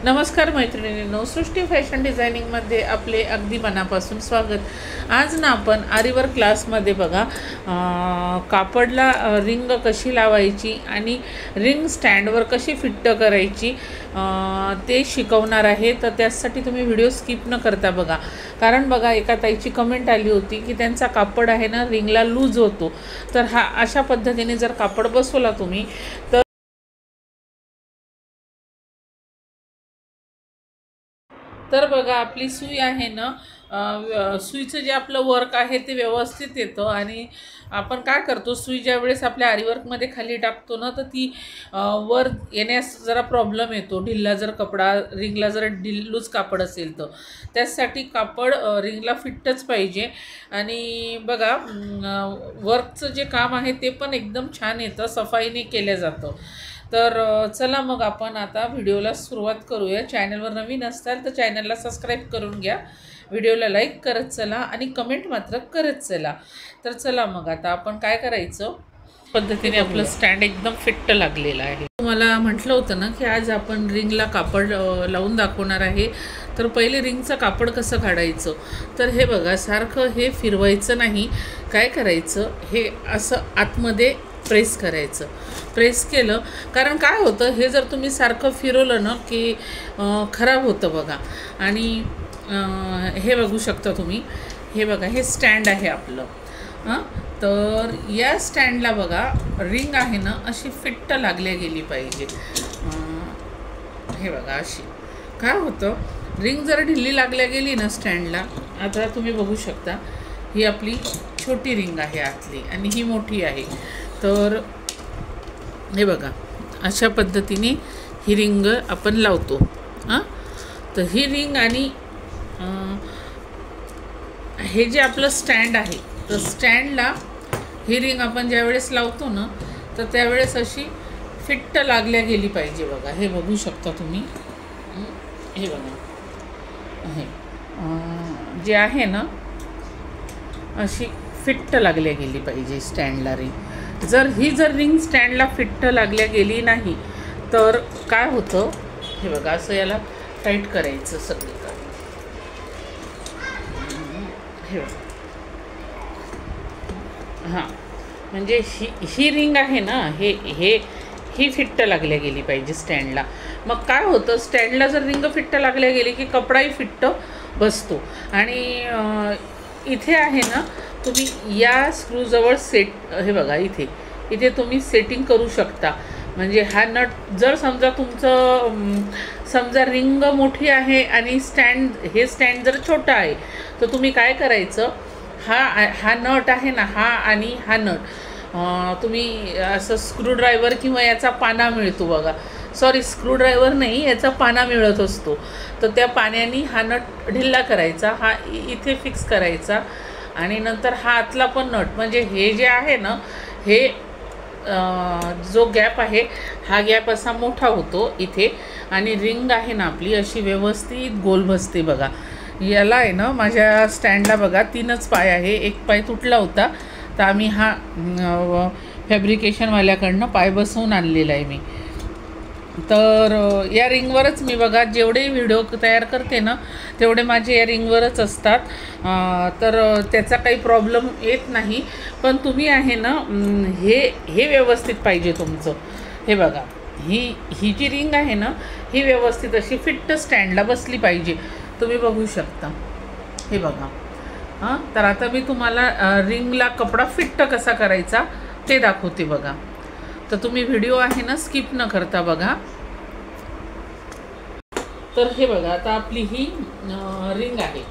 नमस्कार मैत्रिणींनो, सृष्टी फॅशन डिझायनिंगमध्ये आपले अगदी मनापासून स्वागत। आज ना आपण आरीवर क्लासमध्ये बघा कापडला रिंग कशी लावायची आणि रिंग स्टँडवर कशी फिट करायची ते शिकवणार आहे। तर त्यासाठी तुम्ही व्हिडिओ स्किप न करता बघा, कारण बघा एका ताईची कमेंट आली होती की त्यांचा कापड आहे ना रिंगला लूज होतो। तर हा अशा पद्धतीने जर कापड बसवला तुम्ही तर बघा आपली सुई आहे ना, सुईचं जे आपलं वर्क आहे ते व्यवस्थित येतं। आणि आपण काय करतो, सुई ज्या वेळेस आपल्या आरीवर्कमध्ये खाली टाकतो ना, तर ती वर येण्यास जरा प्रॉब्लेम येतो। ढिल्ला जर कपडा रिंगला जर लूज कापड असेल तर त्यासाठी कापड रिंगला फिटच पाहिजे। आणि बघा वर्कचं जे काम आहे ते पण एकदम छान येतं, सफाईने केलं जातं। तर चला मग आपण आता व्हिडिओला सुरुवात करूया। चॅनलवर नवीन असाल तर चॅनलला सबस्क्राईब करून घ्या, व्हिडिओला लाईक करत चला आणि कमेंट मात्र करत चला। तर चला मग आता आपण काय करायचं, पद्धतीने आपलं स्टँड एकदम फिट्ट लागलेलं आहे। तुम्हाला म्हटलं होतं ना की आज आपण रिंगला कापड लावून दाखवणार आहे। तर पहिले रिंगचं कापड कसं काढायचं, तर हे बघा सारखं हे फिरवायचं नाही, काय करायचं हे असं आतमध्ये प्रेस करायचं। प्रेस केलं कारण काय होतं, हे जर तुम्ही सारखं फिरवलं ना की खराब होतं बघा। आणि हे बघू शकता तुम्ही, हे बघा हे स्टँड आहे आपलं। तर या स्टँडला बघा रिंग आहे ना अशी फिट्ट लागल्या गेली पाहिजे। हे बघा अशी, काय होतं रिंग जर ढिल्ली लागल्या गेली ना स्टँडला, आता तुम्ही बघू शकता ही आपली छोटी रिंग आहे आतली आणि ही मोठी आहे। तर हे बघा अशा पद्धतीने ही रिंग आपण लावतो। तर ही रिंग आणि हे जे आपलं स्टँड आहे, तर स्टँडला ही रिंग आपण ज्यावेळेस लावतो ना, तर त्यावेळेस अशी फिट्ट लागल्या गेली पाहिजे। बघा हे बघू शकता तुम्ही, हे बघा हे जे आहे ना अशी फिट्ट लागल्या गेली पाहिजे स्टँडला रिंग। जर रिंग स्टँडला फिट्ट लागल्या गेली नाही तर काय होतं, हे बघा असं याला टाईट करायचं सगळीकडे। हे हां, म्हणजे ही रिंग आहे ना, ही फिट्ट लागल्या गेली पाहिजे स्टँडला। मग काय होतं, स्टँडला जर रिंग फिट्ट लागल्या गेली की कपडाही फिट्ट बसतो। आणि इथे आहे ना तुम्ही या स्क्रूजवळ हे बघा इथे तुम्ही सेटिंग करू शकता। म्हणजे हा नट जर समजा तुमचं समजा रिंग मोठी आहे आणि स्टँड जर छोटा आहे, तर तुम्ही काय करायचं, हा नट आहे ना, हा नट तुम्ही असं स्क्रूड्रायव्हर किंवा याचा पाना मिळतो बघा, सॉरी स्क्रूड्रायव्हर नाही, याचा पाना मिळत असतो। तर त्या पाण्याने हा नट ढिल्ला करायचा, हा इथे फिक्स करायचा। आणि नंतर हा आतला पण नट, म्हणजे हे जे आहे ना, हे जो गॅप आहे हा गॅप असा मोठा होतो इथे, आणि रिंग आहे ना आपली अशी व्यवस्थित गोल बसते बघा। याला आहे ना माझ्या स्टँडला बघा 3च पाय आहे, एक पाय तुटला होता, तर आम्ही हा फॅब्रिकेशनवाल्याकडनं पाय बसवून आणलेला आहे मी। तर या रिंगवरच मी बघा जेवढे व्हिडिओ तयार करते ना, तेवढे माझे या रिंगवरच असतात। तर त्याचा काही प्रॉब्लेम येत नाही। पण तुम्ही आहे ना हे व्यवस्थित पाहिजे तुमचं। हे बघा ही जी रिंग आहे ना, ही व्यवस्थित अशी फिट्ट स्टँडला बसली पाहिजे, तुम्ही बघू शकता। हे बघा तर आता मी तुम्हाला रिंगला कपडा फिट्ट कसा करायचा ते दाखवते बघा। तर तुम्ही व्हिडिओ आहे ना स्किप न करता बघा। तर हे बघा आता आपली ही रिंग आहे,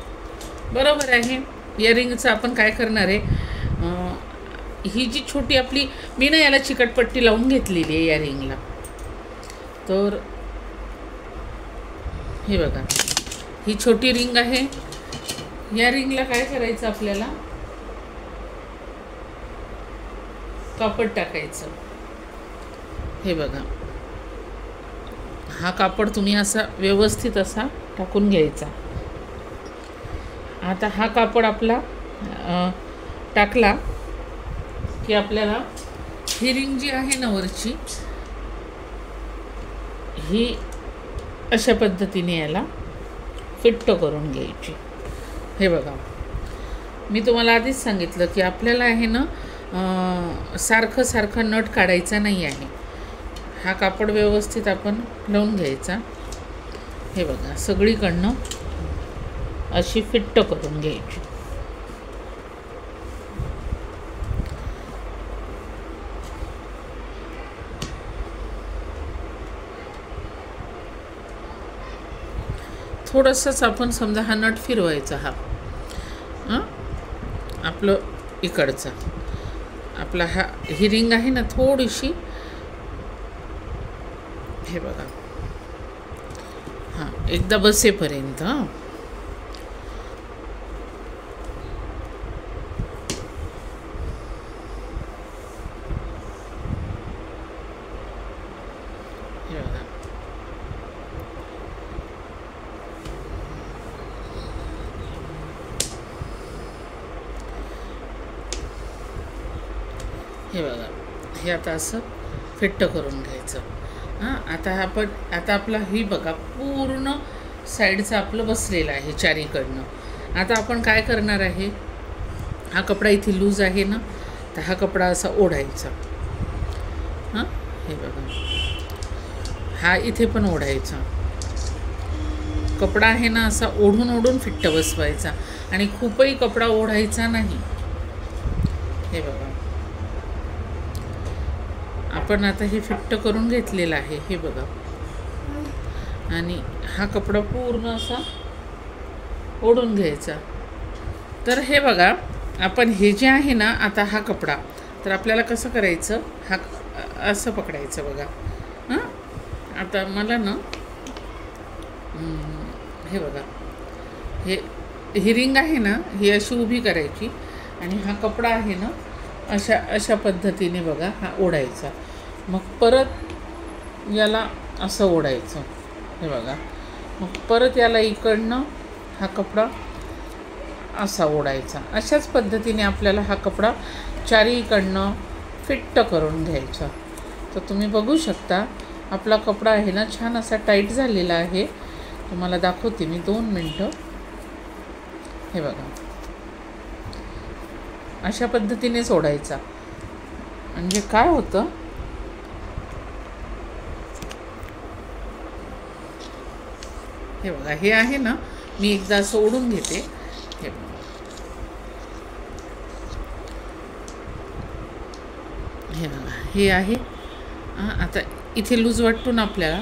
बरोबर आहे। या रिंगचं आपण काय करणार आहे, ही जी छोटी आपली, मी ना याला चिकटपट्टी लावून घेतलेली आहे या रिंगला। तर हे बघा ही छोटी रिंग आहे, या रिंगला काय करायचं, आपल्याला कापड टाकायचं। हे बघा हा कापड तुम्ही असा व्यवस्थित असा टाकून घ्यायचा। आता हा कापड आपला टाकला की आपल्याला ही रिंग जी आहे ना वरची, ही अशा पद्धतीने याला फिट्ट करून घ्यायची। हे बघा, मी तुम्हाला आधीच सांगितलं की आपल्याला आहे ना सारखं सारखं नट काढायचा नाही आहे। हा कापड व्यवस्थित आपण लावून घ्यायचा। हे बघा, सगळीकडनं अशी फिट्ट करून घ्यायची। थोडंसंच आपण समजा हा नट फिरवायचा, हा आपलं इकडचा आपला ही रिंग आहे ना थोडीशी, हे बघा, हां एकदा बसेपर्यंत हे बघा। हे बघा, हे आता असं फिट्ट करून घ्यायचं। हां, आता आपला ही बघा पूर्ण साईडचं आपलं बसलेलं आहे चारीकडनं। आता आपण काय करणार आहे, हा कपडा इथे लूज आहे ना, तर हा कपडा असा ओढायचा। हां, हे बघा, हा इथे पण ओढायचा। कपडा आहे ना असा ओढून ओढून फिट्ट बसवायचा आणि खूपही कपडा ओढायचा नाही। हे बघा, आपण आता हे फिट्ट करून घेतलेलं आहे। हे बघा, आणि हा कपडा पूर्ण असा ओढून घ्यायचा। तर हे बघा, आपण हे जे आहे ना, आता हा कपडा तर आपल्याला कसं करायचं, हा असं पकडायचं बघा। हां, आता मला ना हे बघा, ही रिंग आहे ना, ही अशी उभी करायची आणि हा कपडा आहे ना अशा पद्धतीने बघा हा ओढायचा। मग परत याला असं ओढायचं। हे बघा, मग परत याला इकडनं हा कपडा असा ओढायचा। अशाच पद्धतीने आपल्याला हा कपडा चारीकडनं फिट्ट करून घ्यायचा। तर तुम्ही बघू शकता आपला कपडा आहे ना छान असा टाईट झालेला आहे। तुम्हाला दाखवते मी 2 मिनटं। हे बघा, अशा पद्धतीने सोडायचा। म्हणजे काय होतं, हे बघा, हे आहे ना, मी एकदा असं ओढून घेते। हे बघा, हे बघा, हे आहे। आता इथे लूज वाटतो ना आपल्याला,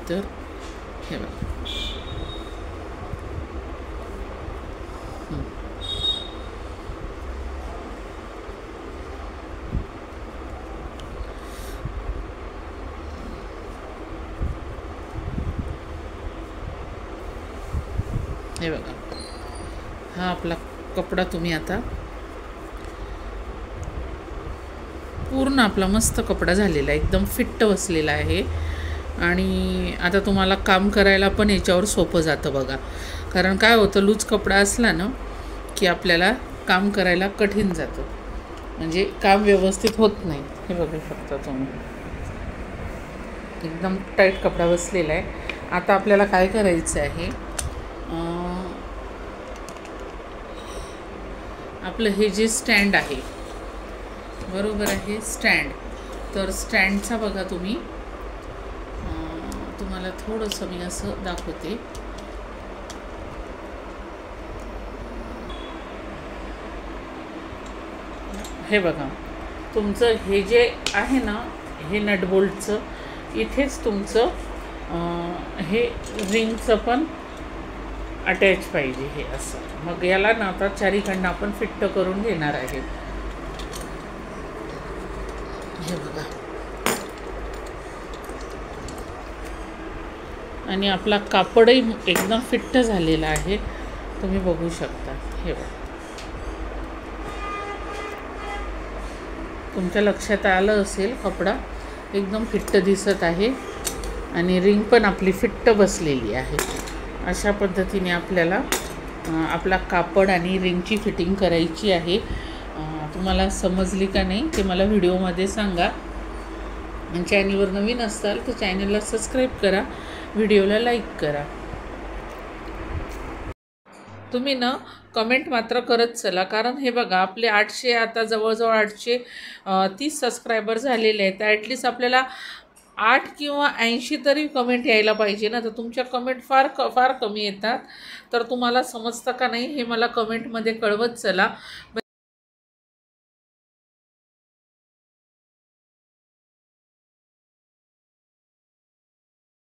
तर हे बघा, हे बघा, हा आपला कपडा तुम्ही आता पूर्ण आपला मस्त कपडा झालेला आहे, एकदम फिट्ट बसलेला आहे। आणि आता तुम्हाला काम करायला पण याच्यावर सोपं जातं बघा। कारण काय होतं, लूज कपडा असला ना की आपल्याला काम करायला कठीण जातं, म्हणजे काम व्यवस्थित होत नाही। हे बघू शकता तुम्ही, एकदम टाईट कपडा बसलेला आहे। आता आपल्याला काय करायचं आहे, आपलं हे जे स्टँड आहे, बरोबर आहे स्टँड, तर स्टँडचा बघा तुम्ही, तुम्हाला थोडंसं मी असं दाखवते। हे बघा, तुमचं हे जे आहे ना, हे नटबोल्टचं इथेच तुमचं हे रिंगचं पण अटॅच पाहिजे, हे असं। मग याला ना आता चारीकडनं आपण फिट्ट करून घेणार आहे। हे बघा, आणि आपला कापडही एकदम फिट्ट झालेला आहे, तुम्ही बघू शकता। हे बघा, तुमच्या लक्षात आलं असेल, कपडा एकदम फिट्ट दिसत आहे आणि रिंग पण आपली फिट्ट बसलेली आहे। अशा पद्धतीने आपल्याला आपला कापड आणि रिंगची फिटिंग करायची आहे। तुम्हाला समजली का नाही ते मला व्हिडिओमध्ये सांगा। आणि चॅनलवर नवीन असाल तर चॅनलला सबस्क्राईब करा व्हिडिओला लाईक करा. तुम्ही ना कमेंट मात्र करत चला, कारण हे बघा आपले 800 आता जवळजवळ 830 सबस्क्रायबर झालेले आहेत. तर ॲटलिस्ट आपल्याला 8 किंवा 80 तरी कमेंट यायला पाहिजे ना. तर तुमच्या कमेंट फार कमी येतात. तर तुम्हाला समजतं का नाही हे मला कमेंटमध्ये कळवत चला.